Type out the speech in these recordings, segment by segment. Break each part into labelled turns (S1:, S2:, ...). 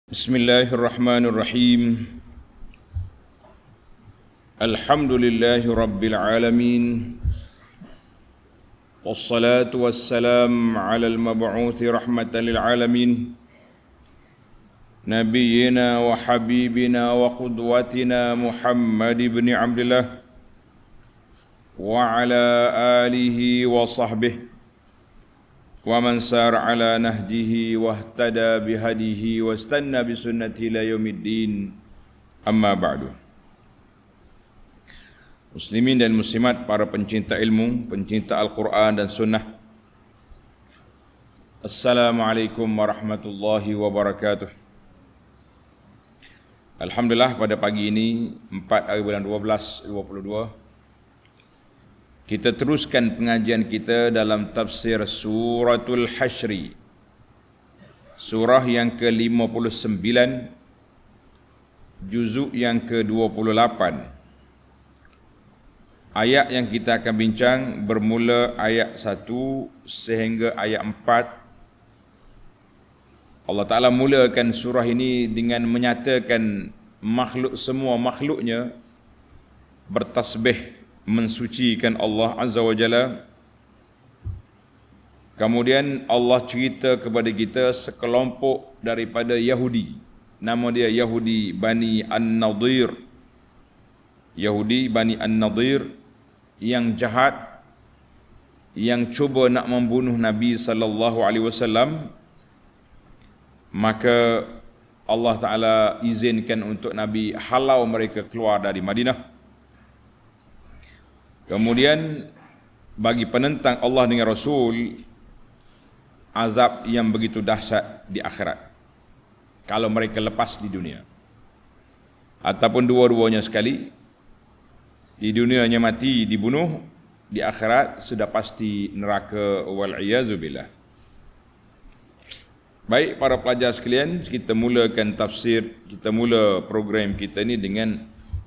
S1: Bismillahirrahmanirrahim. Alhamdulillahi rabbil alamin. Wassalatu wassalam ala al-mab'uthi rahmatan lil alamin. Nabiyyina wa habibina wa qudwatina Muhammad ibn Abdullah wa ala alihi wa sahbihi wa man sar ala nahjihi wahtada bihadihi wastanna bisunnati ila yaumiddin, amma ba'du. Muslimin dan muslimat, para pencinta ilmu, pencinta Al-Quran dan Sunnah, Assalamualaikum warahmatullahi wabarakatuh. Alhamdulillah, pada pagi ini 4 hari bulan 12 2022, kita teruskan pengajian kita dalam tafsir Suratul Hasyri, surah yang ke-59, juzuk yang ke-28. Ayat yang kita akan bincang bermula ayat 1 sehingga ayat 4. Allah Ta'ala mulakan surah ini dengan menyatakan semua makhluknya bertasbih, mensucikan Allah Azza wa Jalla. Kemudian Allah cerita kepada kita sekelompok daripada Yahudi, nama dia Yahudi Bani An-Nadir. Yahudi Bani An-Nadir yang jahat, yang cuba nak membunuh Nabi sallallahu alaihi wasallam. Maka Allah Ta'ala izinkan untuk Nabi halau mereka keluar dari Madinah. Kemudian bagi penentang Allah dengan Rasul, azab yang begitu dahsyat di akhirat kalau mereka lepas di dunia, ataupun dua-duanya sekali. Di dunianya mati, dibunuh, di akhirat sudah pasti neraka, wal'iyazubillah. Baik para pelajar sekalian, kita mulakan tafsir, kita mula program kita ni dengan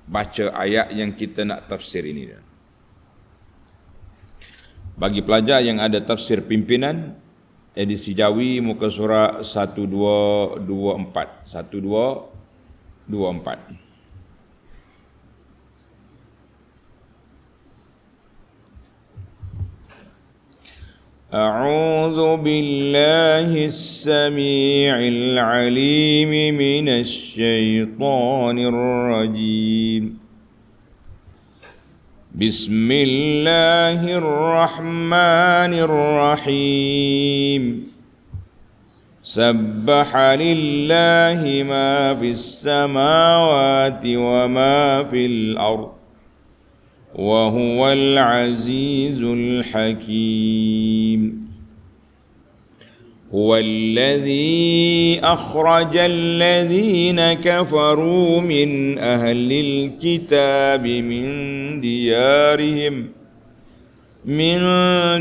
S1: baca ayat yang kita nak tafsir ini. Bagi pelajar yang ada tafsir pimpinan, edisi Jawi, muka surat 1224. 1224. A'udzu billahi as-sami'il 'alim minasy syaithanir rajim. Bismillahirrahmanirrahim. Sabbaha lillahi ma fis samawati wa ma fil ard, wa huwal azizul hakim. هو الذي أخرج الذين كفروا من أهل الكتاب من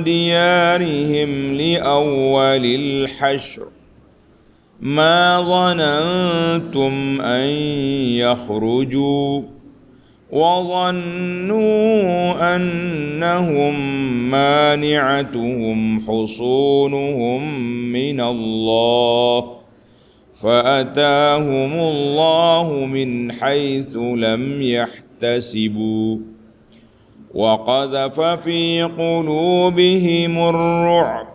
S1: ديارهم لأول الحشر ما ظننتم أن يخرجوا وظنوا أنهم مانعتهم حصونهم من الله فأتاهم الله من حيث لم يحتسبوا وقذف في قلوبهم الرعب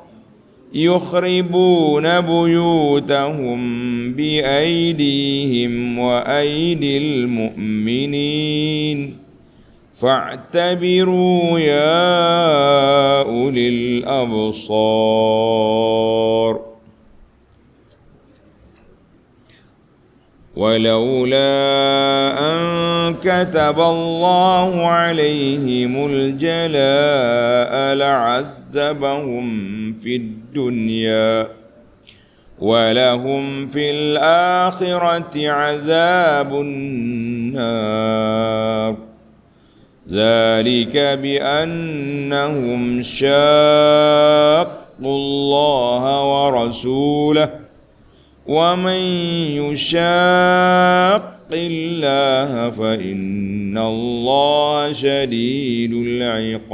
S1: يخربون بيوتهم بأيديهم وأيدي المؤمنين فاعتبروا يا أولي الأبصار. ولولا أن كتب الله عليهم الجلاء لعذبهم في الدنيا ولهم في الآخرة عذاب النار ذلك بأنهم شاقوا الله ورسوله ومن يشاق الله فإن الله شديد العقاب.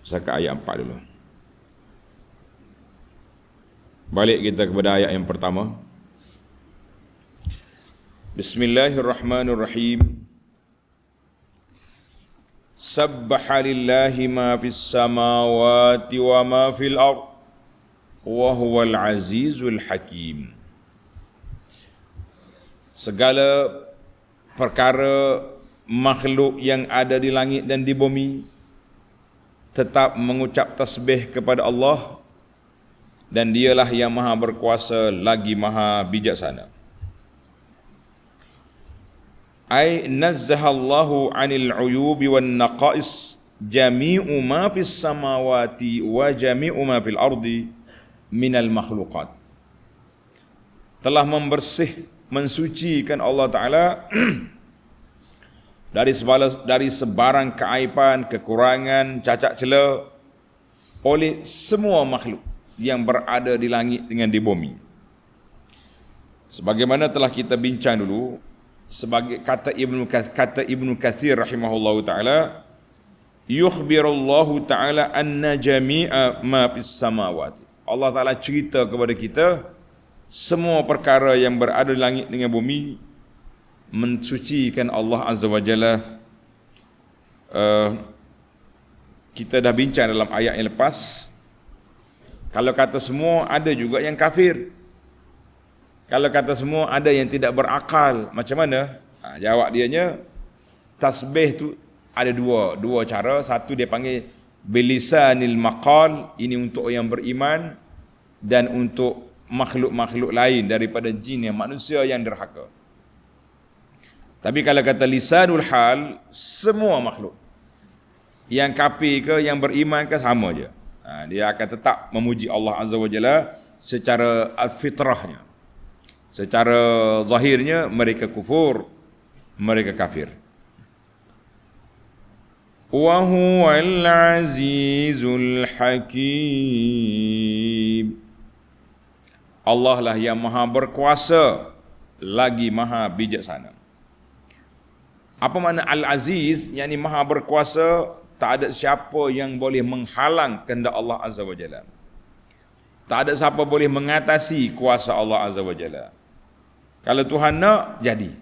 S1: Saka ayat 4 dulu. Balik kita kepada ayat yang pertama. Bismillahirrahmanirrahim. Sabbaha lillahi ma fis samawati wa ma fil ard wa huwal azizul hakim. Segala perkara makhluk yang ada di langit dan di bumi tetap mengucap tasbih kepada Allah, dan dialah yang maha berkuasa lagi maha bijaksana. Ay nazzahallahu 'anil 'uyubi wan naqais jami'u ma fis samawati wa jami'u ma fil ardi minal makhluqat. Telah mensucikan Allah Ta'ala dari sebarang keaiban, kekurangan, cacat cela oleh semua makhluk yang berada di langit dengan di bumi. Sebagaimana telah kita bincang dulu, sebagai kata Ibnu Katsir rahimahullahu taala, yukhbirullahu taala anna jami'a ma fis samawati. Allah Taala cerita kepada kita semua perkara yang berada di langit dengan bumi mensucikan Allah Azza wa Jalla. Kita dah bincang dalam ayat yang lepas. Kalau kata semua, ada juga yang kafir. Kalau kata semua, ada yang tidak berakal. Macam mana? Jawab dianya, tasbih tu ada dua cara. Satu dia panggil bilisanil maqal, ini untuk yang beriman, dan untuk makhluk-makhluk lain daripada jin yang manusia yang derhaka. Tapi kalau kata lisanul hal, semua makhluk, yang kafir ke, yang beriman ke, sama je. Dia akan tetap memuji Allah Azza wa Jalla secara fitrahnya. Secara zahirnya mereka kufur, mereka kafir. Wa huwal azizul hakim. Allah lah yang maha berkuasa lagi maha bijaksana. Apa makna al-aziz? Yang ini maha berkuasa, tak ada siapa yang boleh menghalang kehendak Allah Azza wa Jalla. Tak ada siapa boleh mengatasi kuasa Allah Azza wa Jalla. Kalau Tuhan nak, jadi.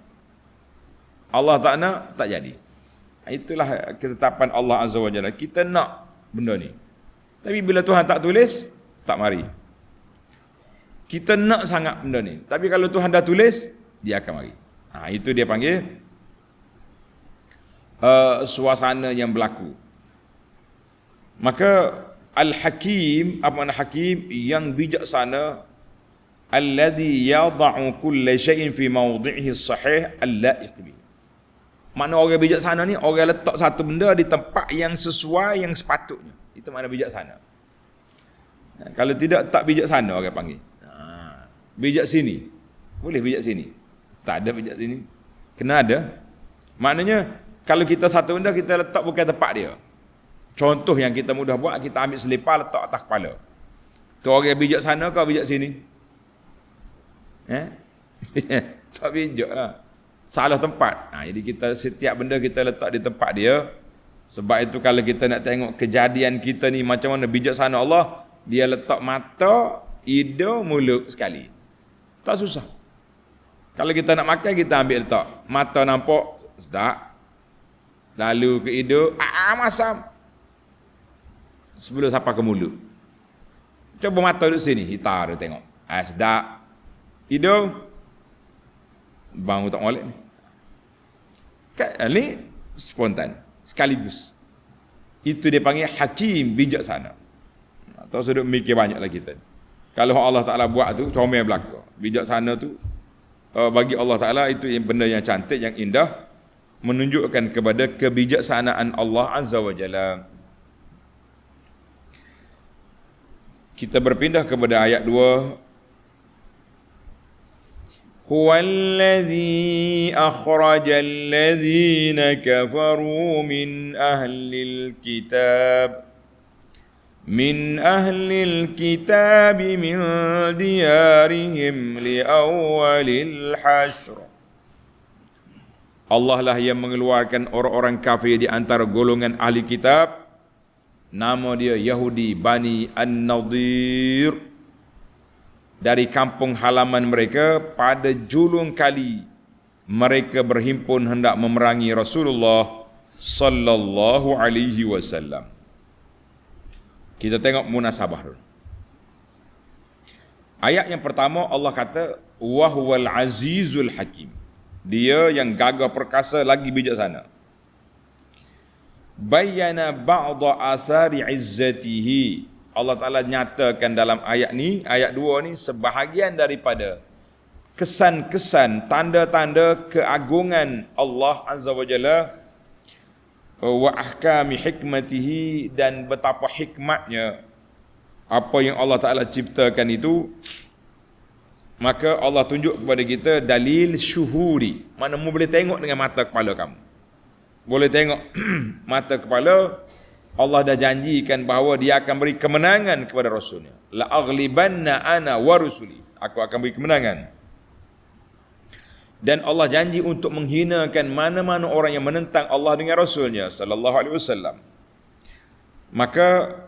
S1: Allah tak nak, tak jadi. Itulah ketetapan Allah Azza wa Jalla. Kita nak benda ni, tapi bila Tuhan tak tulis, tak mari. Kita nak sangat benda ni, tapi kalau Tuhan dah tulis, dia akan mari. Itu dia panggil suasana yang berlaku. Maka Al-Hakim, apa makna Hakim? Yang bijaksana. Alladhi yada'u kulla syai'in fi mawdi'ihi sahih al-la'iq bi. Makna orang bijaksana ni, orang letak satu benda di tempat yang sesuai, yang sepatutnya. Itu makna bijaksana. Kalau tidak, tak bijaksana orang panggil. Bijak sini. Boleh bijak sini? Tak ada bijak sini. Kena ada. Maknanya, kalau kita satu benda, kita letak bukan tempat dia. Contoh yang kita mudah buat, kita ambil selipar, letak atas kepala. Tu orang bijak sana kau bijak sini? Tak bijak lah. Salah tempat. Jadi kita setiap benda kita letak di tempat dia. Sebab itu kalau kita nak tengok kejadian kita ni macam mana bijaksana Allah, dia letak mata, hidung, mulut sekali. Tak susah. Kalau kita nak makan, kita ambil letak. Mata nampak, sedap. Lalu ke hidung, masam. Sebelum sampai ke mulut. Coba mata duduk sini, hitar dia tengok. Sedap. Hidung, bang tak molek ni. Ni spontan, sekaligus. Itu dia panggil hakim, bijaksana. Tak usah duduk mikir banyaklah kita. Kalau Allah Ta'ala buat tu, comel belaka. Bijaksana tu, bagi Allah Ta'ala itu yang benda yang cantik, yang indah, menunjukkan kepada kebijaksanaan Allah Azza wa Jalla. Kita berpindah kepada ayat 2. Huwallazi akhrajal ladzina kafaru min ahlil kitab min diyarihim li awwalil hashr. Allah lah yang mengeluarkan orang-orang kafir di antara golongan ahli kitab. Nama dia Yahudi, Bani An-Nadir. dari kampung halaman mereka pada julung kali mereka berhimpun hendak memerangi Rasulullah sallallahu alaihi wasallam. Kita tengok munasabah dulu. Ayat yang pertama Allah kata wa huwal azizul hakim. Dia yang gagah perkasa lagi bijaksana. Bayyana ba'da athari izzatihi. Allah Ta'ala nyatakan dalam ayat ni, ayat 2 ni, sebahagian daripada kesan-kesan, tanda-tanda keagungan Allah Azza wa Jalla wa ahkami hikmatihi, dan betapa hikmatnya apa yang Allah Ta'ala ciptakan itu. Maka Allah tunjuk kepada kita dalil syuhuri. Mana mu boleh tengok dengan mata kepala kamu. Boleh tengok mata kepala. Allah dah janjikan bahawa dia akan beri kemenangan kepada Rasulnya. La aghlibanna ana wa rusuli. Aku akan beri kemenangan. Dan Allah janji untuk menghinakan mana-mana orang yang menentang Allah dengan Rasulnya sallallahu alaihi wasallam. Maka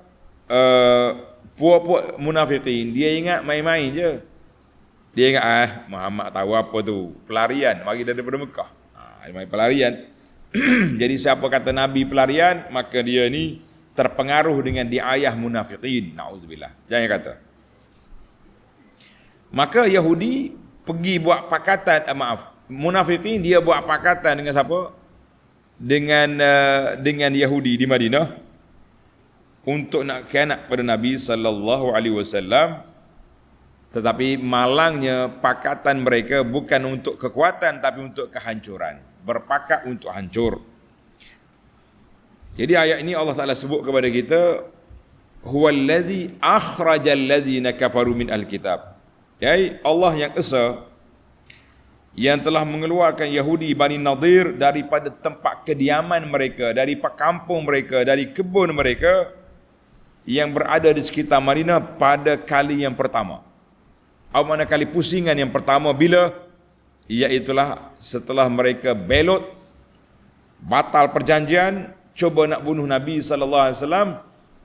S1: puak-puak munafikin, dia ingat main-main je. Dia ingat Muhammad tahu apa tu, pelarian mari daripada Mekah. Main pelarian. Jadi siapa kata Nabi pelarian, maka dia ni terpengaruh dengan diayah munafikin. Nauzubillah. Jangan kata. Maka Yahudi pergi buat pakatan, munafikin dia buat pakatan dengan siapa? Dengan Yahudi di Madinah untuk nak khianat pada Nabi sallallahu alaihi wasallam. Tetapi malangnya pakatan mereka bukan untuk kekuatan tapi untuk kehancuran. Berpakat untuk hancur. Jadi ayat ini Allah Ta'ala sebut kepada kita, huwallazi akhrajal ladzina kafaru min alkitab. Ya, Allah yang esa yang telah mengeluarkan Yahudi Bani Nadir daripada tempat kediaman mereka, dari kampung mereka, dari kebun mereka yang berada di sekitar Madinah pada kali yang pertama. Atau mana kali pusingan yang pertama bila? Iaitulah setelah mereka belot, batal perjanjian, cuba nak bunuh Nabi sallallahu alaihi wasallam,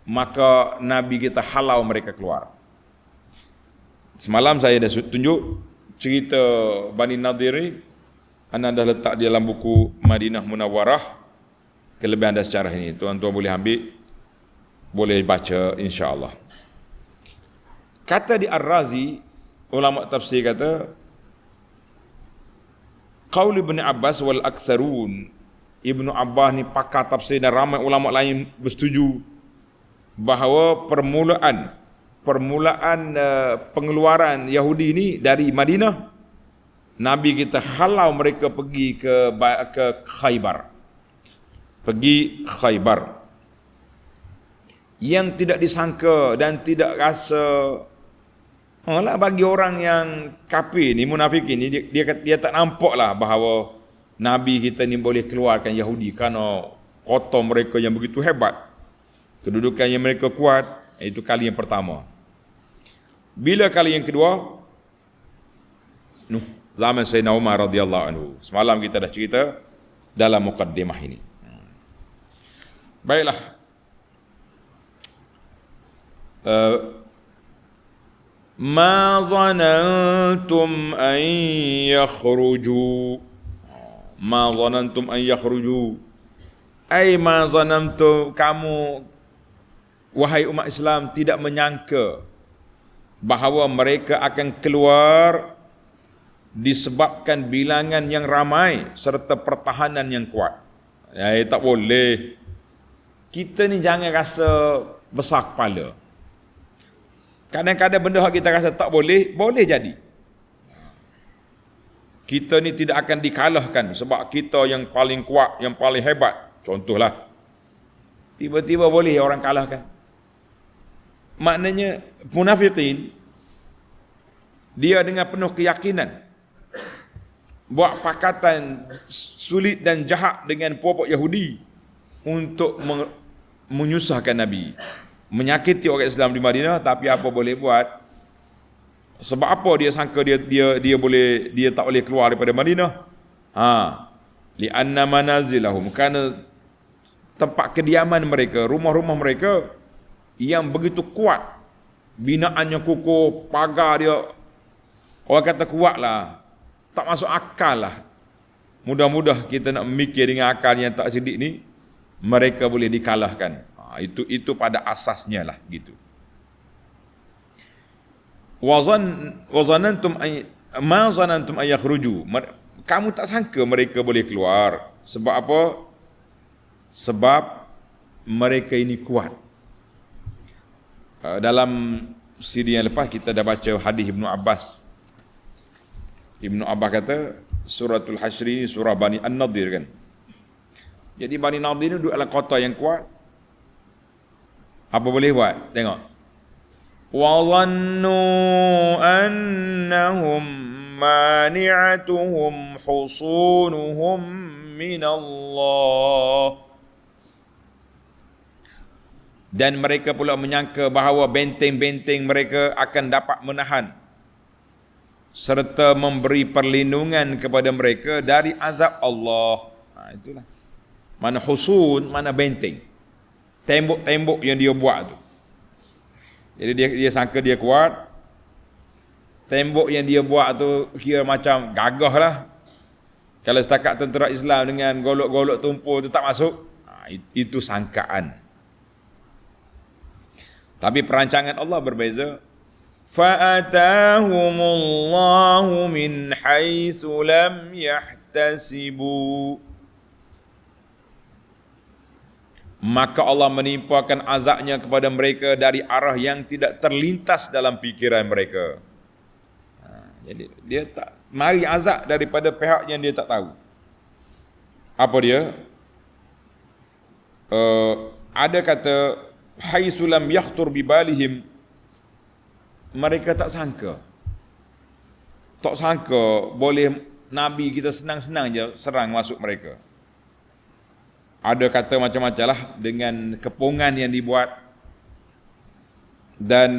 S1: maka Nabi kita halau mereka keluar. Semalam saya dah tunjuk cerita Bani Nadir ni, anda dah letak di dalam buku Madinah Munawwarah, kelebihan dan sejarah ini. Tuan-tuan boleh ambil, boleh baca insya-Allah. Kata di Ar-Razi, ulama tafsir kata, qaul Ibn Abbas wal aktsarun. Ibnu Abbas ni pakar tafsir dan ramai ulama lain bersetuju bahawa permulaan pengeluaran Yahudi ni dari Madinah, Nabi kita halau mereka pergi ke Khaybar. Pergi Khaybar. Yang tidak disangka dan tidak rasa bagi orang yang kafir ni, munafikin ni, dia tak nampak lah bahawa Nabi kita ni boleh keluarkan Yahudi kerana kota mereka yang begitu hebat, kedudukan yang mereka kuat. Itu kali yang pertama. Bila kali yang kedua? Zaman Sayyidina Umar radhiyallahu anhu. Semalam kita dah cerita dalam mukaddimah ini. Baiklah. Ma zanantum an yakhruju. Ma zanantum an yakhruju. Ai ma zanantum, kamu wahai umat Islam tidak menyangka bahawa mereka akan keluar disebabkan bilangan yang ramai serta pertahanan yang kuat. Tak boleh. Kita ni jangan rasa besar kepala. Kadang-kadang benda yang kita rasa tak boleh, boleh jadi. Kita ni tidak akan dikalahkan sebab kita yang paling kuat, yang paling hebat. Contohlah, tiba-tiba boleh orang kalahkan. Maknanya munafikin, dia dengan penuh keyakinan buat pakatan sulit dan jahat dengan puak-puak Yahudi untuk menyusahkan Nabi, menyakiti orang Islam di Madinah. Tapi apa boleh buat? Sebab apa dia sangka dia tak boleh keluar daripada Madinah? Li'anna manazilahum, kerana tempat kediaman mereka, rumah-rumah mereka yang begitu kuat, binaannya kukuh, pagar dia Orang kata kuat lah, tak masuk akal lah. Mudah-mudah kita nak mikir dengan akal yang tak sedik ni, mereka boleh dikalahkan. Itu pada asasnya lah gitu. Wazanantum ma zanantum ay yakhruju. Kamu tak sangka mereka boleh keluar. Sebab apa? Sebab mereka ini kuat. Dalam CD yang lepas kita dah baca hadis Ibnu Abbas. Ibnu Abbas kata suratul Hashr ini surah Bani An-Nadir kan. Jadi Bani Nadir ni duduk dalam kota yang kuat. Apa boleh buat? Tengok. Wa dhannu annahum mani'atuhum husunuhum min Allah. Dan mereka pula menyangka bahawa benteng-benteng mereka akan dapat menahan serta memberi perlindungan kepada mereka dari azab Allah. Itulah. Mana husun, mana benteng. Tembok-tembok yang dia buat tu. Jadi dia sangka dia kuat. Tembok yang dia buat tu kira macam gagah lah. Kalau setakat tentera Islam dengan golok-golok tumpul tu tak masuk, itu sangkaan. Tapi perancangan Allah berbeza. Fa'atahumullahu min haitsu lam yahtasibu. Maka Allah menimpakan azabnya kepada mereka dari arah yang tidak terlintas dalam fikiran mereka. Jadi dia tak mari azab daripada pihak yang dia tak tahu. Apa dia? Ada kata haitsu lam yakhtur bibalihim, mereka tak sangka boleh Nabi kita senang-senang je serang masuk mereka. Ada kata macam-macam lah dengan kepungan yang dibuat. Dan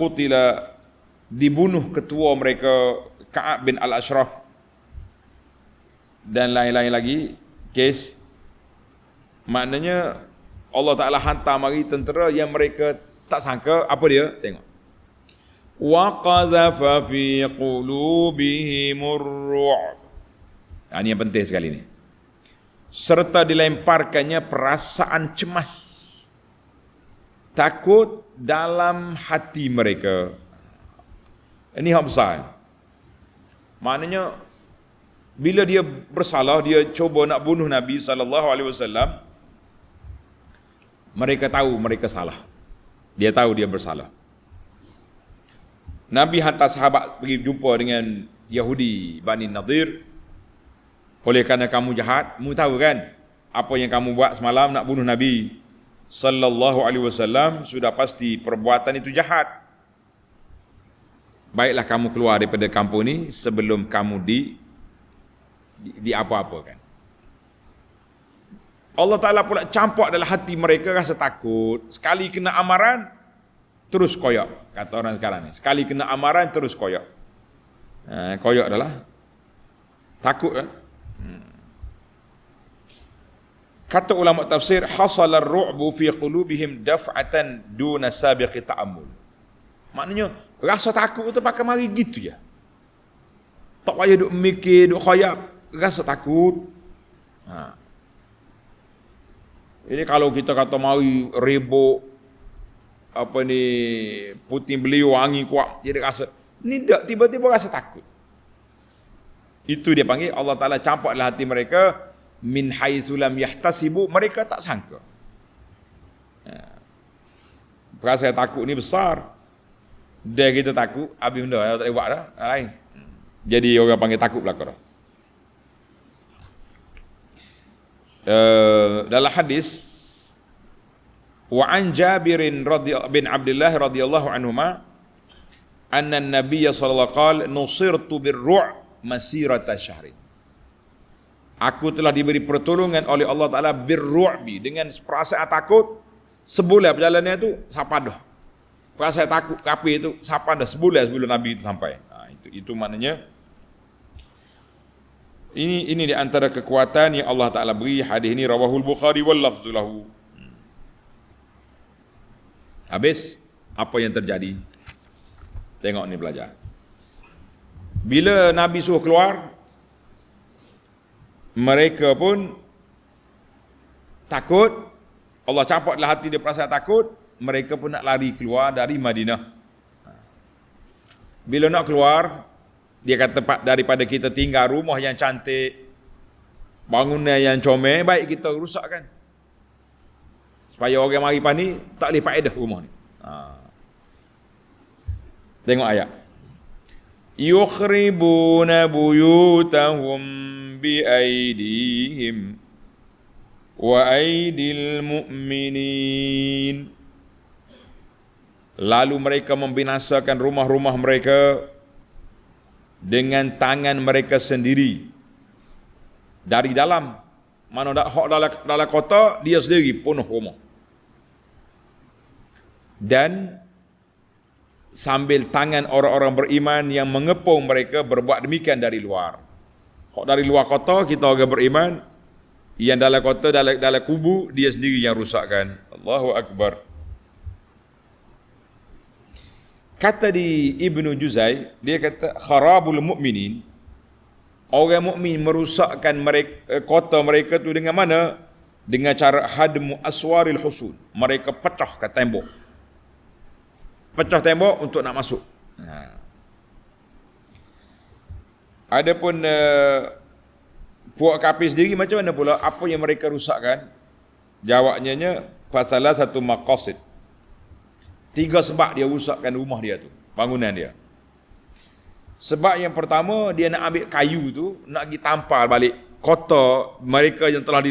S1: qutila dibunuh ketua mereka Ka'ab bin Al-Ashraf dan lain-lain lagi kes. Maknanya Allah Ta'ala hantar mari tentera yang mereka tak sangka. Apa dia? Tengok. Wa qadhafa fi qulubihimur ru'b. Ini yang penting sekali ni. Serta dilemparkannya perasaan cemas, takut dalam hati mereka. Ini hak besar. Maknanya bila dia bersalah, dia cuba nak bunuh Nabi SAW, mereka tahu mereka salah. Dia tahu dia bersalah. Nabi hantar sahabat pergi jumpa dengan Yahudi Bani Nadir. Oleh kerana kamu jahat, kamu tahu kan apa yang kamu buat semalam nak bunuh Nabi SAW, sudah pasti perbuatan itu jahat. Baiklah kamu keluar daripada kampung ini sebelum kamu di apa-apakan. Allah Ta'ala pula campak dalam hati mereka rasa takut. Sekali kena amaran, terus koyak. Kata orang sekarang ni. Sekali kena amaran, terus koyak. Koyak adalah takut kan? Kata ulama tafsir, hasala ar-ru'bu fi qulubihim daf'atan duna sabiqi ta'ammul. Maknanya rasa takut tu pakai mari gitu je. Tak payah duk mikir, duk khayal, rasa takut. Ini kalau kita kata mari rebok apa ni puting beliau angin kuat, jadi rasa ni tak tiba-tiba rasa takut. Itu dia panggil Allah Ta'ala campak dalam hati mereka min haitsu lam yahtasibu, mereka tak sangka. Perasaan takut ni besar. Dia kita takut, habis benda tak boleh buat dah, lain. Jadi orang panggil takut belaka dah. Dalam hadis wa an Jabir bin Abdullah radhiyallahu anhuma anna an-nabiy sallallahu alaihi wasallam qala nusirtu bir-ru' masirata syahrin. Aku telah diberi pertolongan oleh Allah Ta'ala bir-ru'bi, dengan perasaan takut sebulan perjalanan itu sampai dah. Perasaan takut kafir itu sampai dah sebulan sebelum Nabi itu sampai. Itu maknanya ini di antara kekuatan yang Allah Ta'ala beri. Hadis ini rawahul Bukhari wal lafzu lahu. Habis apa yang terjadi? Tengok ni belajar. Bila Nabi suruh keluar, mereka pun takut. Allah campaklah hati dia perasaan takut. Mereka pun nak lari keluar dari Madinah. Bila nak keluar, dia kata daripada kita tinggal rumah yang cantik, bangunan yang comel, baik kita rusakkan. Supaya orang mari pani tak boleh faedah rumah ni. Tengok ayat. Yukhribuna buyutahum biaidihim wa aidil mu'minin. Lalu mereka membinasakan rumah-rumah mereka dengan tangan mereka sendiri. Dari dalam, mana dalam kota, dia sendiri penuh rumah. Dan sambil tangan orang-orang beriman yang mengepung mereka berbuat demikian dari luar. Dari luar kota, kita orang beriman, yang dalam kota, dalam kubu, dia sendiri yang rusakkan. Allahu Akbar. Kata di Ibnu Juzai, dia kata kharabul mu'minin, orang mukmin merusakkan mereka, kota mereka tu dengan mana? Dengan cara hadmu aswaril husun. Mereka pecahkan tembok. Pecah tembok untuk nak masuk. Adapun puak kafir sendiri macam mana pula? Apa yang mereka rusakkan? Jawabnya pasalah satu maqasid. 3 sebab dia rusakkan rumah dia tu, bangunan dia. Sebab yang pertama, dia nak ambil kayu tu, nak pergi tampal balik kota mereka yang telah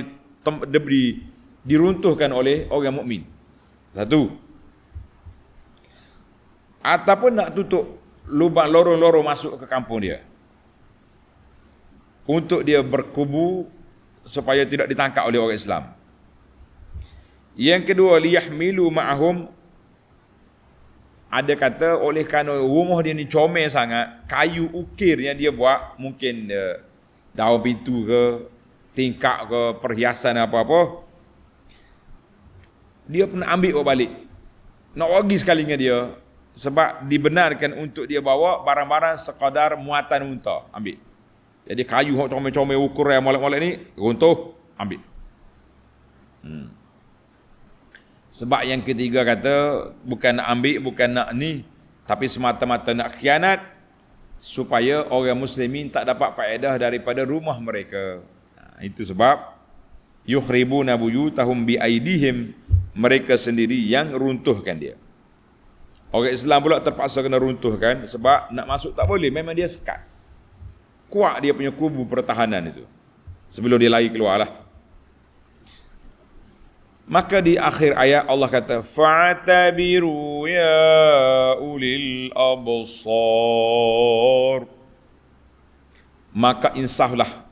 S1: diruntuhkan oleh orang mukmin. Satu. Ataupun nak tutup lubang lorong-lorong masuk ke kampung dia, untuk dia berkubu supaya tidak ditangkap oleh orang Islam. Yang kedua, liyahmilu ma'ahum, ada kata oleh kerana rumah dia ni comel sangat, kayu ukir yang dia buat, mungkin daun pintu ke, tingkap ke, perhiasan apa-apa, dia pernah ambil balik, nak pergi sekali dengan dia. Sebab dibenarkan untuk dia bawa barang-barang sekadar muatan unta, ambil. Jadi kayu yang comel-comel ukur yang molek-molek ni, runtuh, ambil. Sebab yang ketiga kata, bukan nak ambil, bukan nak ni, tapi semata-mata nak khianat, supaya orang muslimin tak dapat faedah daripada rumah mereka. Itu sebab, yukhribuna buyutahum biaidihim, mereka sendiri yang runtuhkan dia. Orang Islam pula terpaksa kena runtuhkan, sebab nak masuk tak boleh, memang dia sekat. Kuat dia punya kubu pertahanan itu, sebelum dia lari keluar lah. Maka di akhir ayat Allah kata, fa'tabiru ya ulil absar. Maka insaflah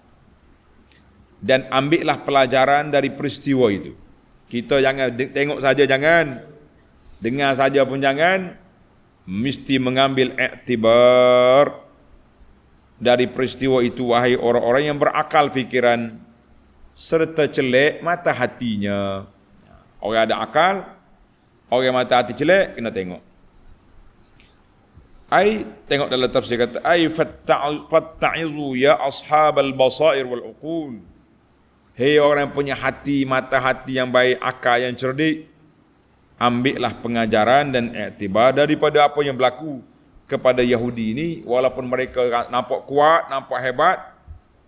S1: dan ambillah pelajaran dari peristiwa itu. Kita jangan tengok saja, jangan dengar saja pun jangan, mesti mengambil iktibar dari peristiwa itu, wahai orang-orang yang berakal fikiran serta celek mata hatinya. Orang ada akal, orang mata hati celek, kena tengok. Tengok dalam tafsir kata, fatta'izu ya ashabal basair wal uqul. Hei orang yang punya hati, mata hati yang baik, akal yang cerdik, ambillah pengajaran dan iktibar daripada apa yang berlaku kepada Yahudi ini. Walaupun mereka nampak kuat, nampak hebat,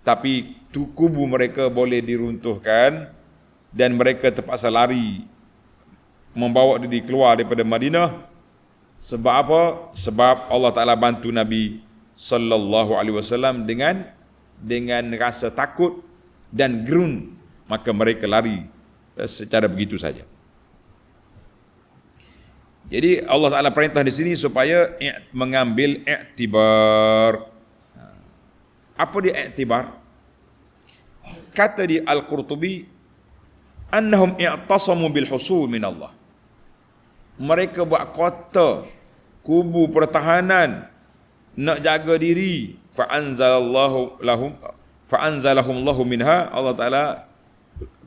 S1: tapi kubu mereka boleh diruntuhkan dan mereka terpaksa lari, membawa diri keluar daripada Madinah. Sebab apa? Sebab Allah Ta'ala bantu Nabi sallallahu alaihi wasallam dengan rasa takut dan gerun, maka mereka lari secara begitu saja. Jadi Allah Ta'ala perintah di sini supaya mengambil iktibar. Apa dia iktibar? Kata di Al-Qurtubi, annahum i'tasamu bil husul min Allah. Mereka buat kota, kubu pertahanan, nak jaga diri. Fa'anzalahum Allahu minha, Allah Ta'ala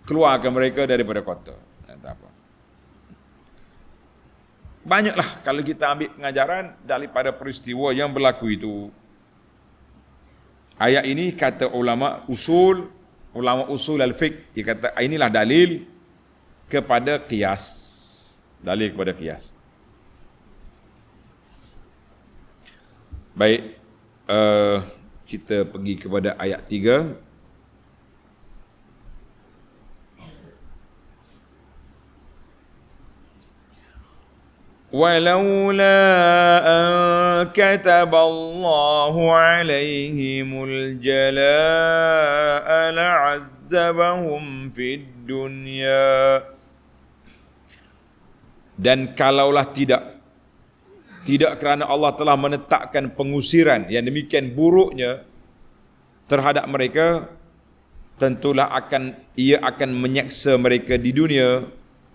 S1: keluarkan mereka daripada kota. Tak apa. banyaklah kalau kita ambil pengajaran daripada peristiwa yang berlaku itu. Ayat ini kata ulama usul al-fiqh, dia kata inilah dalil kepada qiyas. Dalil kepada qiyas. Baik, kita pergi kepada ayat 3. ولولا أن كتب الله عليهم الجلاء لعذبهم في الدنيا. Dan kalaulah tidak kerana Allah telah menetapkan pengusiran yang demikian buruknya terhadap mereka, tentulah ia akan menyeksa mereka di dunia,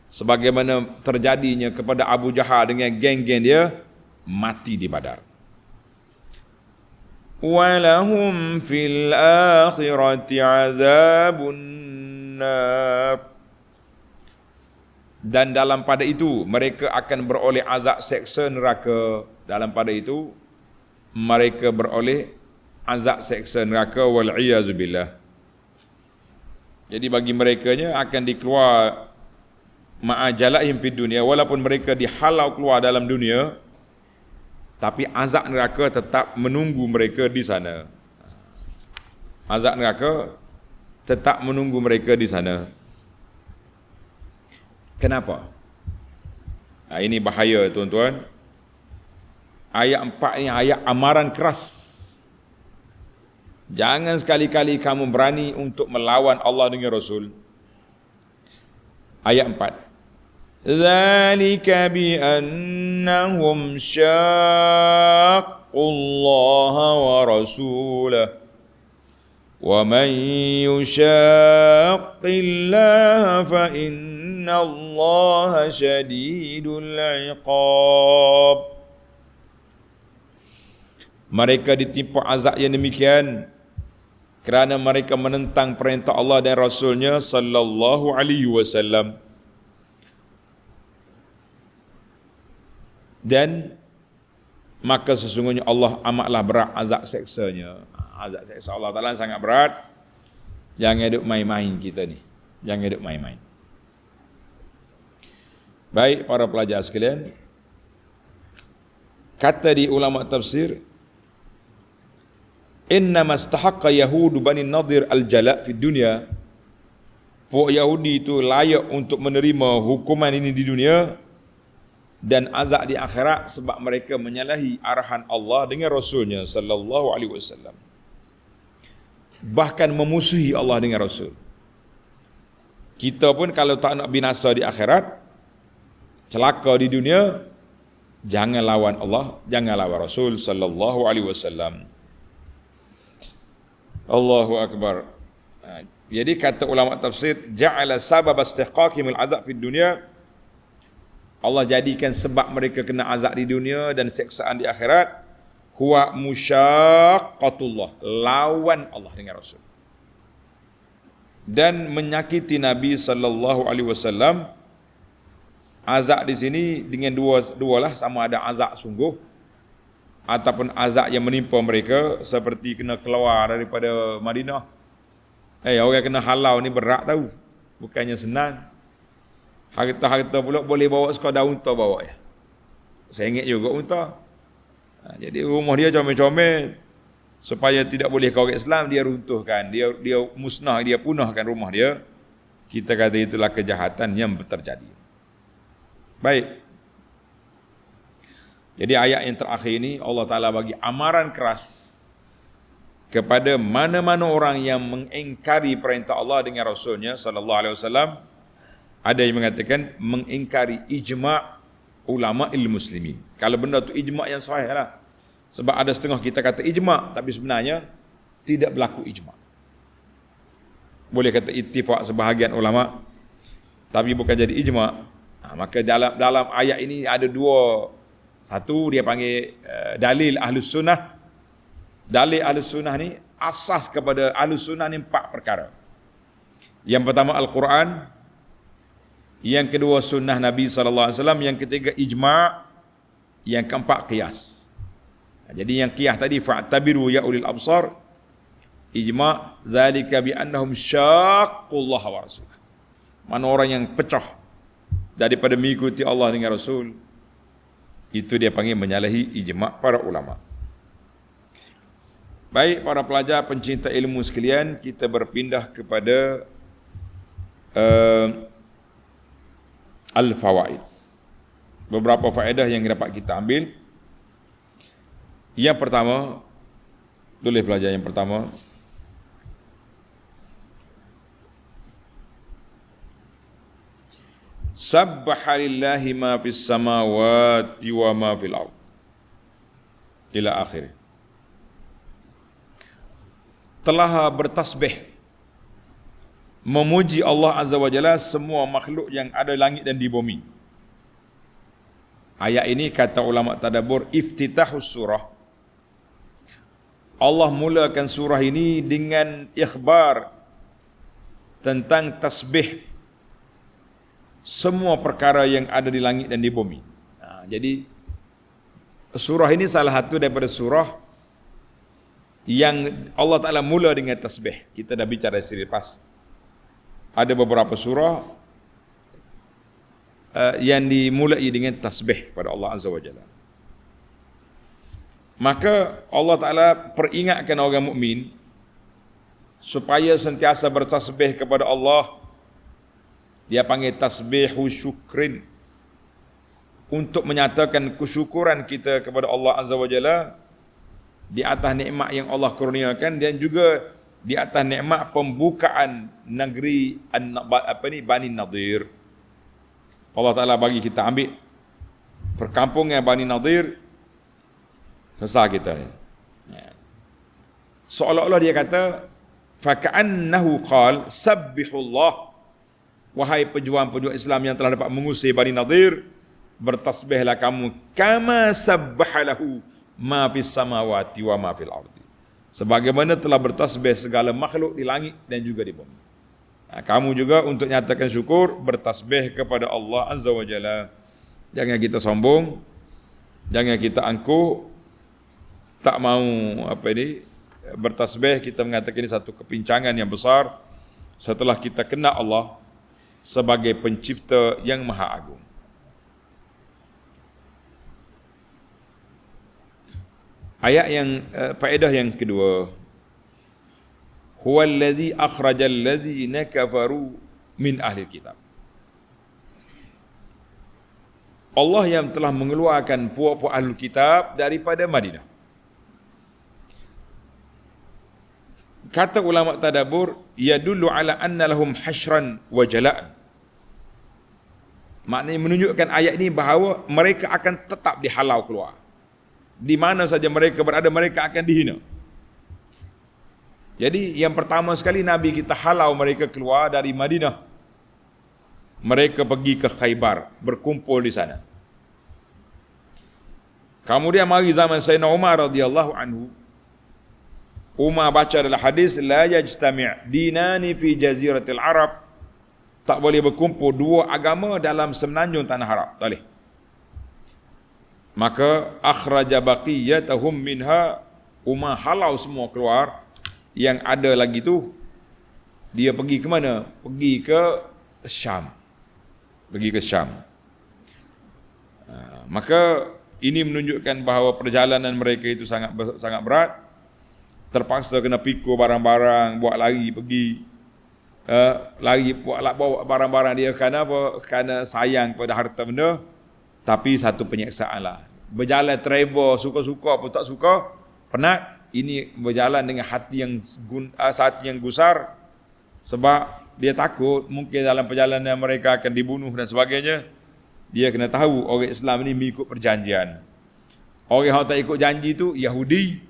S1: sebagaimana terjadinya kepada Abu Jahal dengan geng-geng dia, mati di Badar. Walahum fil akhirati azabun nar. Dan dalam pada itu mereka akan beroleh azab seksa neraka. Dalam pada itu mereka beroleh azab seksa neraka, wal iyazu billah. Jadi bagi merekanya akan dikeluar ma'ajalahim fid dunia, walaupun mereka dihalau keluar dalam dunia, tapi azab neraka tetap menunggu mereka di sana. Azab neraka tetap menunggu mereka di sana. Kenapa? Ini bahaya tuan-tuan. Ayat 4 ini ayat amaran keras. Jangan sekali-kali kamu berani untuk melawan Allah dengan Rasul. Ayat 4. ذَلِكَ بِأَنَّهُمْ شَاقُّوا اللَّهَ وَرَسُولَهُ وَمَنْ يُشَاقِّ اللَّهَ فَإِنَّ اللَّهَ شَدِيدُ الْعِقَابِ. Mereka ditimpa azab yang demikian kerana mereka menentang perintah Allah dan Rasulnya sallallahu alaihi wasallam. Dan maka sesungguhnya Allah amatlah berat azab seksanya. Azab seksa Allah Ta'ala sangat berat. Jangan duk main-main kita ni. Jangan duk main-main. Baik para pelajar sekalian, kata di ulama tafsir, innama istahaqqa yahudu bani nadir al-jala' fi dunya. Puak Yahudi itu layak untuk menerima hukuman ini di dunia dan azab di akhirat sebab mereka menyalahi arahan Allah dengan Rasulnya sallallahu alaihi wasallam. Bahkan memusuhi Allah dengan Rasul. Kita pun kalau tak nak binasa di akhirat, celaka di dunia, jangan lawan Allah, jangan lawan Rasul sallallahu alaihi wasallam. Allahu akbar. Jadi kata ulama tafsir, ja'ala sabab istihqaqihimul azab fid dunya, Allah jadikan sebab mereka kena azab di dunia dan seksaan di akhirat, huwa musyaqqatullah, lawan Allah dengan Rasul, dan menyakiti Nabi sallallahu alaihi wasallam. Azab di sini dengan dua lah, sama ada azab sungguh ataupun azab yang menimpa mereka seperti kena keluar daripada Madinah. Orang kena halau ni berat tahu, bukannya senang. Harta-harta pula boleh bawa sekadar unta bawa ya. Sengit juga unta. Jadi rumah dia comel-comel, supaya tidak boleh ke orang Islam, dia runtuhkan, dia musnah, dia punahkan rumah dia. Kita kata itulah kejahatan yang terjadi. Baik. Jadi ayat yang terakhir ini Allah Ta'ala bagi amaran keras kepada mana-mana orang yang mengingkari perintah Allah dengan Rasulnya sallallahu alaihi wasallam. Ada yang mengatakan mengingkari ijma' ulama muslimin. Kalau benda tu ijma' yang sahih lah. Sebab ada setengah kita kata ijma', tapi sebenarnya tidak berlaku ijma'. Boleh kata ittifaq sebahagian ulama', tapi bukan jadi ijma'. Maka dalam ayat ini ada dua. Satu dia panggil dalil Ahlus Sunnah. Dalil Ahlus Sunnah ni, asas kepada Ahlus Sunnah ni 4 perkara. Yang pertama Al-Quran, Yang kedua sunnah Nabi SAW. Yang ketiga ijma'. Yang keempat qiyas. Jadi yang qiyas tadi fa'tabiru ya ulil absar. Ijma' zalika bi annahum syaqqullah wa rasulah. Mana orang yang pecah daripada mengikuti Allah dengan Rasul, itu dia panggil menyalahi ijma' para ulama. Baik para pelajar pencinta ilmu sekalian, kita berpindah kepada al-fawaid. Beberapa faedah yang dapat kita ambil. Yang pertama, boleh pelajar yang pertama. Sabbaha lillahi ma fis samawati wa ma fil ardh. Ila akhir. Telah bertasbih, memuji Allah Azza wa Jalla semua makhluk yang ada di langit dan di bumi. Ayat ini kata ulama tadabbur iftitahus surah. Allah mulakan surah ini dengan ikhbar tentang tasbih semua perkara yang ada di langit dan di bumi. Jadi surah ini salah satu daripada surah yang Allah Ta'ala mula dengan tasbih. Kita dah bicara seri lepas. Ada beberapa surah yang dimulai dengan tasbih pada Allah Azza wa Jalla. Maka Allah Ta'ala peringatkan orang mukmin supaya sentiasa bertasbih kepada Allah. Dia panggil tasbihu syukrin, untuk menyatakan kesyukuran kita kepada Allah Azza wa Jalla di atas nikmat yang Allah kurniakan, dan juga di atas nikmat pembukaan negeri Bani Nadir. Allah Ta'ala bagi kita ambil perkampungan Bani Nadir, selesai kita ni. Seolah-olah dia kata faka'annahu qal sabbihullah, wahai pejuang-pejuang Islam yang telah dapat mengusir Bani Nadir, bertasbihlah kamu kama sabbahalahu ma fis samawati wa ma fil ardi, sebagaimana telah bertasbih segala makhluk di langit dan juga di bumi. Kamu juga untuk nyatakan syukur bertasbih kepada Allah Azza wa Jalla. Jangan kita sombong, jangan kita angkuh, tak mau bertasbih, kita mengatakan ini satu kepincangan yang besar setelah kita kenal Allah sebagai pencipta yang maha agung. Ayat yang faedah yang kedua, huwallazi akhrajal ladzina kafaru min ahli kitab. Allah yang telah mengeluarkan puak-puak ahli kitab daripada Madinah. Kata ulama tadabbur, yadullu ala anna lahum hasyran wa jala'an. Maknanya menunjukkan ayat ini bahawa mereka akan tetap dihalau keluar. Di mana saja mereka berada, mereka akan dihina. Jadi yang pertama sekali Nabi kita halau mereka keluar dari Madinah. Mereka pergi ke Khaybar, berkumpul di sana. Kemudian mari zaman Sayyidina Umar radhiyallahu anhu. Umar baca dalam hadis, la yajtami' dinani fi jaziratil Arab, tak boleh berkumpul dua agama dalam semenanjung tanah Arab, tak boleh. Maka akhraja baqiyatahum minha, Umar halau semua keluar. Yang ada lagi tu, dia pergi ke mana? Pergi ke Syam. Pergi ke Syam. Maka ini menunjukkan bahawa perjalanan mereka itu sangat berat. Terpaksa kena pikul barang-barang, buat lari pergi, lari bawa barang-barang dia. Kerana apa? Kerana sayang pada harta benda. Tapi satu penyeksaan lah. Berjalan travel, suka-suka pun tak suka, penat. Ini berjalan dengan hati yang gusar, sebab dia takut mungkin dalam perjalanan mereka akan dibunuh dan sebagainya. Dia kena tahu orang Islam ini mengikut perjanjian. Orang yang tak ikut janji itu Yahudi,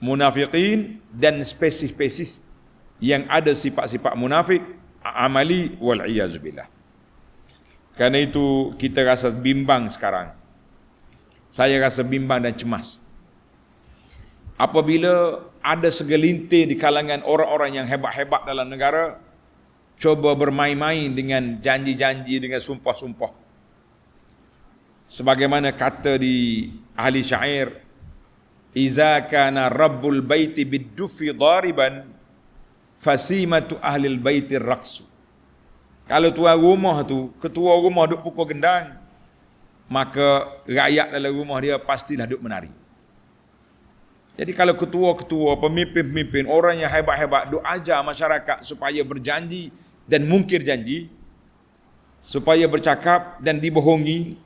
S1: munafiqin dan spesies-spesies yang ada sifat-sifat munafik amali wal iyazubillah. Karena itu kita rasa bimbang sekarang. Saya rasa bimbang dan cemas apabila ada segelintir di kalangan orang-orang yang hebat-hebat dalam negara cuba bermain-main dengan janji-janji, dengan sumpah-sumpah. Sebagaimana kata di ahli syair, iza kana rabbul baiti bid-dufi dariban fasimatu ahlil baiti raqsu. Kalau tuan rumah tu, ketua rumah duk pukul gendang, maka rakyat dalam rumah dia pastilah duk menari. Jadi kalau ketua-ketua, pemimpin-pemimpin, orang yang hebat-hebat duk ajar masyarakat supaya berjanji dan mungkir janji, supaya bercakap dan dibohongi,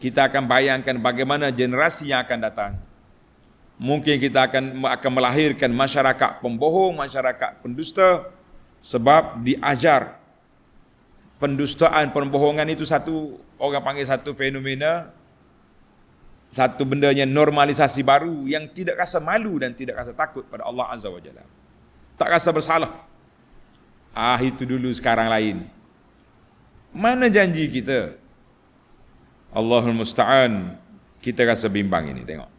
S1: kita akan bayangkan bagaimana generasi yang akan datang. Mungkin kita akan melahirkan masyarakat pembohong, masyarakat pendusta, sebab diajar pendustaan, pembohongan itu satu, orang panggil satu fenomena, satu bendanya normalisasi baru yang tidak rasa malu dan tidak rasa takut pada Allah Azza wa Jalla. Tak rasa bersalah. Itu dulu, sekarang lain. Mana janji kita? Allahul Musta'an, kita rasa bimbang ini, tengok.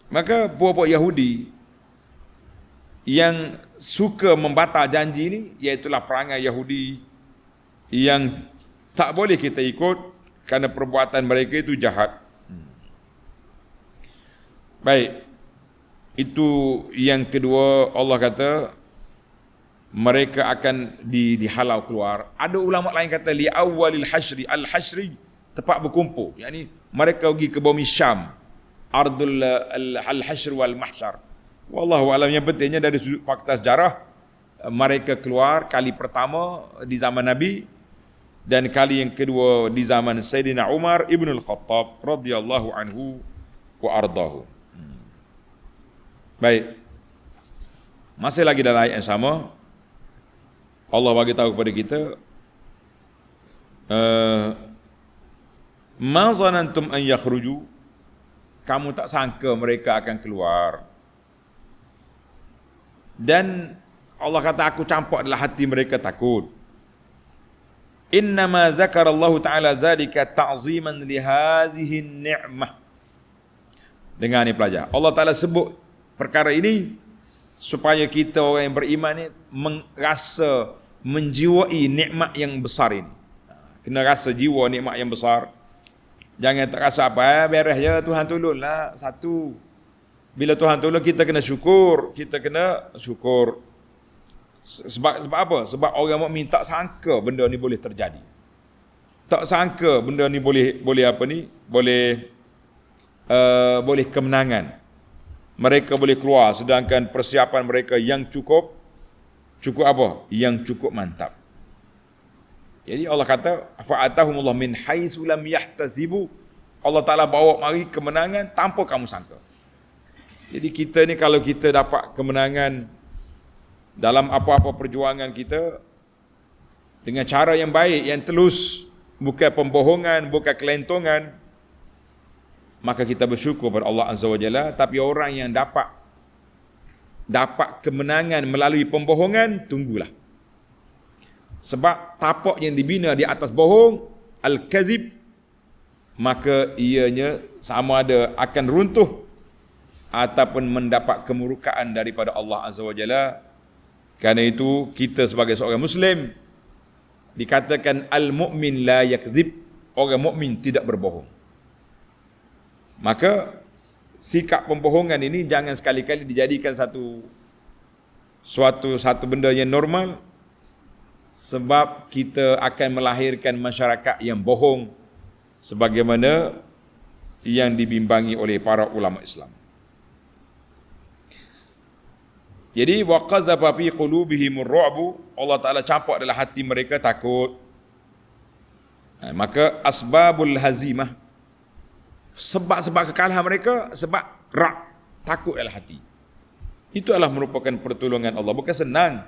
S1: Maka puak-puak Yahudi yang suka membatal janji ini, iaitulah perangai Yahudi yang tak boleh kita ikut kerana perbuatan mereka itu jahat. Baik, itu yang kedua. Allah kata mereka akan dihalau keluar. Ada ulama lain kata li awwalil hasyri, al-hasyri tempat berkumpul, yakni mereka pergi ke bumi Syam, ardul al-hasyr wal mahsyar. Wallahu alam, yang pentingnya dari sudut fakta sejarah, mereka keluar kali pertama di zaman Nabi dan kali yang kedua di zaman Sayyidina Umar ibn al-Khattab radhiyallahu anhu wa ardahu. Baik, masih lagi dalam ayat yang sama, Allah bagi tahu kepada kita, ma zanantum an yakhruju, kamu tak sangka mereka akan keluar. Dan Allah kata, aku campak dalam hati mereka takut. Innama zakarallahu ta'ala zalika ta'ziman li hadhihi ni'mah. Dengar ni pelajar, Allah Ta'ala sebut perkara ini supaya kita orang yang beriman ni merasa, menjiwai nikmat yang besar ini. Kena rasa jiwa nikmat yang besar. Jangan tak rasa apa, beres je, Tuhan tolonglah. Satu, bila Tuhan tolong kita kena syukur, Sebab apa? Sebab orang mukmin tak sangka benda ni boleh terjadi. Tak sangka benda ni boleh apa ni? Boleh kemenangan. Mereka boleh keluar sedangkan persiapan mereka yang cukup apa? Yang cukup mantap. Jadi Allah kata, fa'atahumullah min haitsu lam yahtasibu. Allah Ta'ala bawa mari kemenangan tanpa kamu sangka. Jadi kita ni kalau kita dapat kemenangan dalam apa-apa perjuangan kita dengan cara yang baik, yang telus, bukan pembohongan, bukan kelentongan, maka kita bersyukur pada Allah Azza wa Jalla. Tapi orang yang dapat kemenangan melalui pembohongan, tunggulah. Sebab tapak yang dibina di atas bohong, al-kazib, maka ianya sama ada akan runtuh ataupun mendapat kemurkaan daripada Allah Azza wa Jalla. Kerana itu kita sebagai seorang Muslim dikatakan al-mu'min la yakzib, orang mukmin tidak berbohong. Maka sikap pembohongan ini jangan sekali-kali dijadikan satu benda yang normal, sebab kita akan melahirkan masyarakat yang bohong sebagaimana yang dibimbangi oleh para ulama Islam. Jadi waqazafa fi qulubihimur ru'bu, Allah Taala campak dalam hati mereka takut. Maka asbabul hazimah, sebab kekalahan mereka, sebab takut dalam hati. Itu adalah merupakan pertolongan Allah. Bukan senang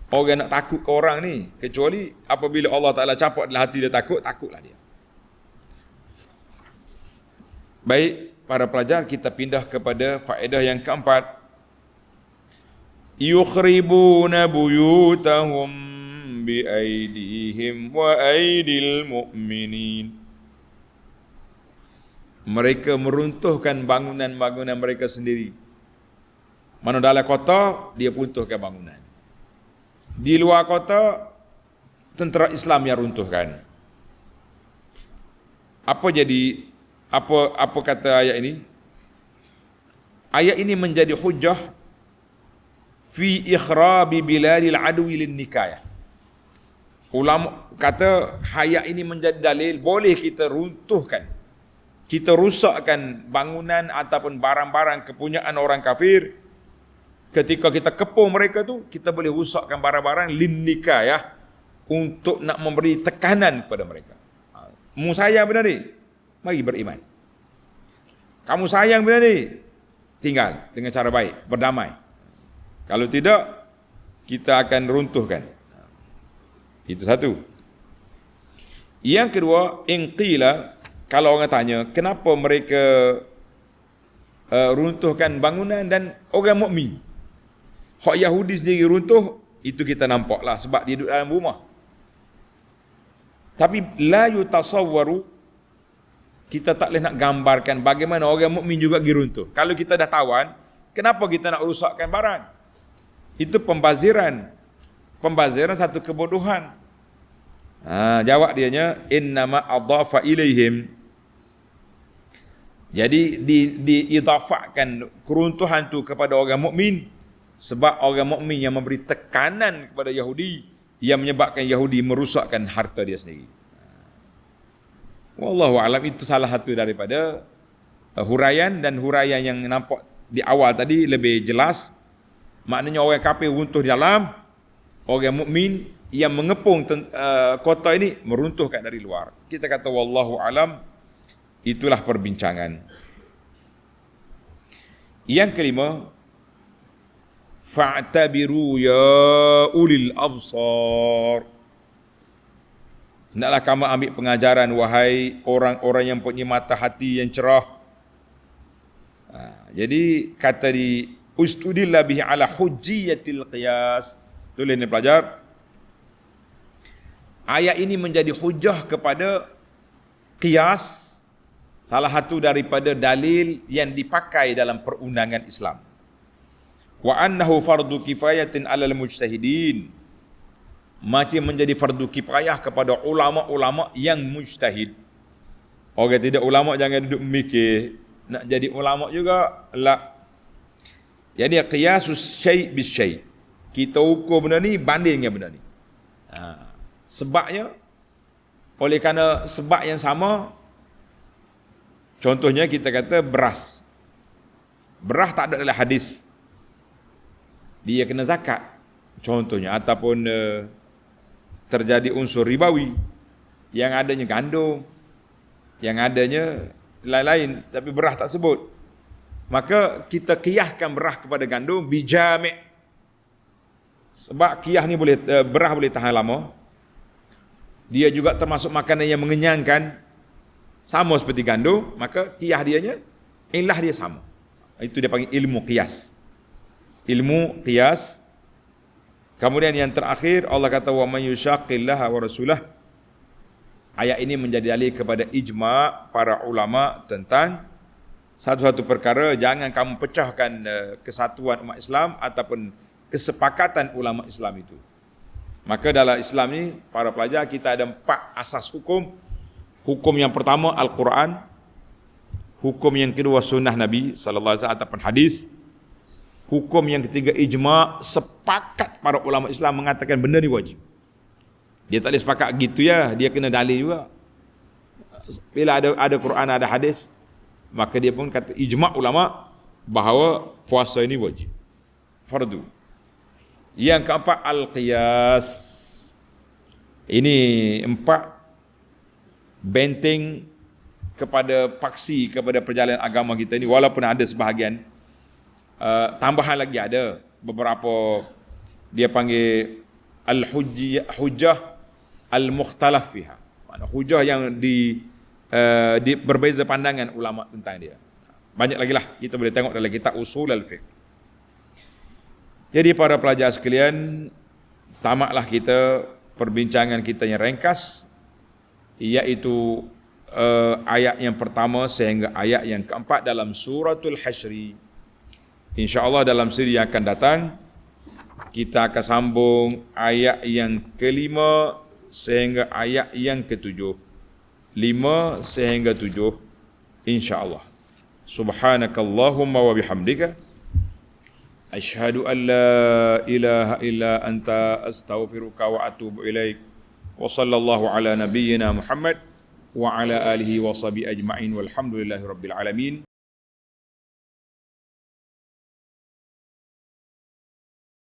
S1: orang nak takut ke orang ni, kecuali apabila Allah Taala campak dalam hati dia takutlah dia. Baik, para pelajar, kita pindah kepada faedah yang keempat. Yukhribuna buyutahum biaidihim wa aidil mu'minin. Mereka meruntuhkan bangunan-bangunan mereka sendiri. Mana dalam kota, dia runtuhkan bangunan. Di luar kota, tentera Islam yang runtuhkan. Apa kata ayat ini? Ayat ini menjadi hujjah fi ikhrabi biladil adwi lin nikayah. Ulama kata ayat ini menjadi dalil boleh kita runtuhkan, kita rusakkan bangunan ataupun barang-barang kepunyaan orang kafir. Ketika kita kepung mereka tu, kita boleh rusakkan barang-barang lin nikayah, untuk nak memberi tekanan kepada mereka. Kamu sayang benda ni, mari beriman. Kamu sayang benda ni, tinggal dengan cara baik, berdamai. Kalau tidak, kita akan runtuhkan. Itu satu. Yang kedua, inqila, kalau orang tanya, kenapa mereka runtuhkan bangunan dan orang mukmin? Hak Yahudi sendiri runtuh, itu kita nampaklah sebab dia duduk dalam rumah. Tapi la yutasawwaru, kita tak boleh nak gambarkan bagaimana orang mukmin juga pergi runtuh. Kalau kita dah tawan, kenapa kita nak rusakkan barang? Itu pembaziran. Pembaziran satu kebodohan. Jawab dianya, innama adhafa ilaihim. Jadi diidafakkan keruntuhan tu kepada orang mukmin, sebab orang mukmin yang memberi tekanan kepada Yahudi, yang menyebabkan Yahudi merusakkan harta dia sendiri. Wallahu alam, itu salah satu daripada huraian, dan huraian yang nampak di awal tadi lebih jelas. Maknanya orang kafir runtuh di dalam, orang mukmin yang mengepung kota ini meruntuhkan dari luar. Kita kata wallahu alam, itulah perbincangan. Yang kelima, fa'tabiru ya ulil absar. Hendaklah kamu ambil pengajaran, wahai orang-orang yang punya mata hati yang cerah. Jadi kata di ustudillah bihi ala hujjiyatil qiyas. Tulis ni pelajar. Ayat ini menjadi hujjah kepada qiyas, salah satu daripada dalil yang dipakai dalam perundangan Islam. Wa annahu fardu kifayatin 'alal mujtahidin, macam menjadi fardu kifayah kepada ulama-ulama yang mujtahid. Orang tidak ulama jangan duduk mikir nak jadi ulama juga, la. Jadi qiyasus syai' bis syai', kita ukur benda ni banding dengan benda ni. Sebabnya, oleh kerana sebab yang sama, contohnya kita kata beras. Beras tak ada dalam hadis, dia kena zakat contohnya, ataupun terjadi unsur ribawi, yang adanya gandum, yang adanya lain-lain, tapi beras tak sebut, maka kita qiyaskan beras kepada gandum bijami', sebab qiyas ni boleh, beras boleh tahan lama, dia juga termasuk makanan yang mengenyangkan, sama seperti gandum, maka qiyas dianya, ilah dia sama. Itu dia panggil ilmu qiyas. Ilmu qiyas. Kemudian yang terakhir, Allah kata wa may yushaqillaha wa rasulah. Ayat ini menjadi dalil kepada ijma' para ulama tentang satu-satu perkara, jangan kamu pecahkan kesatuan umat Islam ataupun kesepakatan ulama Islam itu. Maka dalam Islam ni, para pelajar, kita ada 4 asas hukum. Hukum yang pertama Al-Quran, hukum yang kedua sunnah Nabi sallallahu alaihi wasallam ataupun hadis. Hukum yang ketiga ijma', sepakat para ulama Islam mengatakan benda ni wajib. Dia tak boleh sepakat gitu ya, dia kena dalil juga. Bila ada Quran, ada hadis, maka dia pun kata ijma' ulama bahawa puasa ini wajib, fardu. Yang keempat al-qiyas. Ini 4 benteng kepada paksi kepada perjalanan agama kita ini, walaupun ada sebahagian tambahan lagi, ada beberapa dia panggil al-hujjah al-mukhtalaf fiha, makna hujjah yang di berbeza pandangan ulama tentang dia. Banyak lagi lah, kita boleh tengok dalam kitab usul al-fiqh. Jadi para pelajar sekalian, tamatlah kita perbincangan kita yang ringkas, iaitu ayat yang pertama sehingga ayat yang keempat dalam suratul Hasyri. InsyaAllah dalam siri yang akan datang kita akan sambung ayat yang kelima sehingga ayat yang ketujuh. 5 sehingga 7 insya-Allah. Subhanakallahumma wa bihamdika asyhadu an la ilaha illa anta astaghfiruka wa atubu ilaik. Wa sallallahu ala nabiyyina Muhammad wa ala alihi wa sahbihi ajma'in walhamdulillahi rabbil alamin.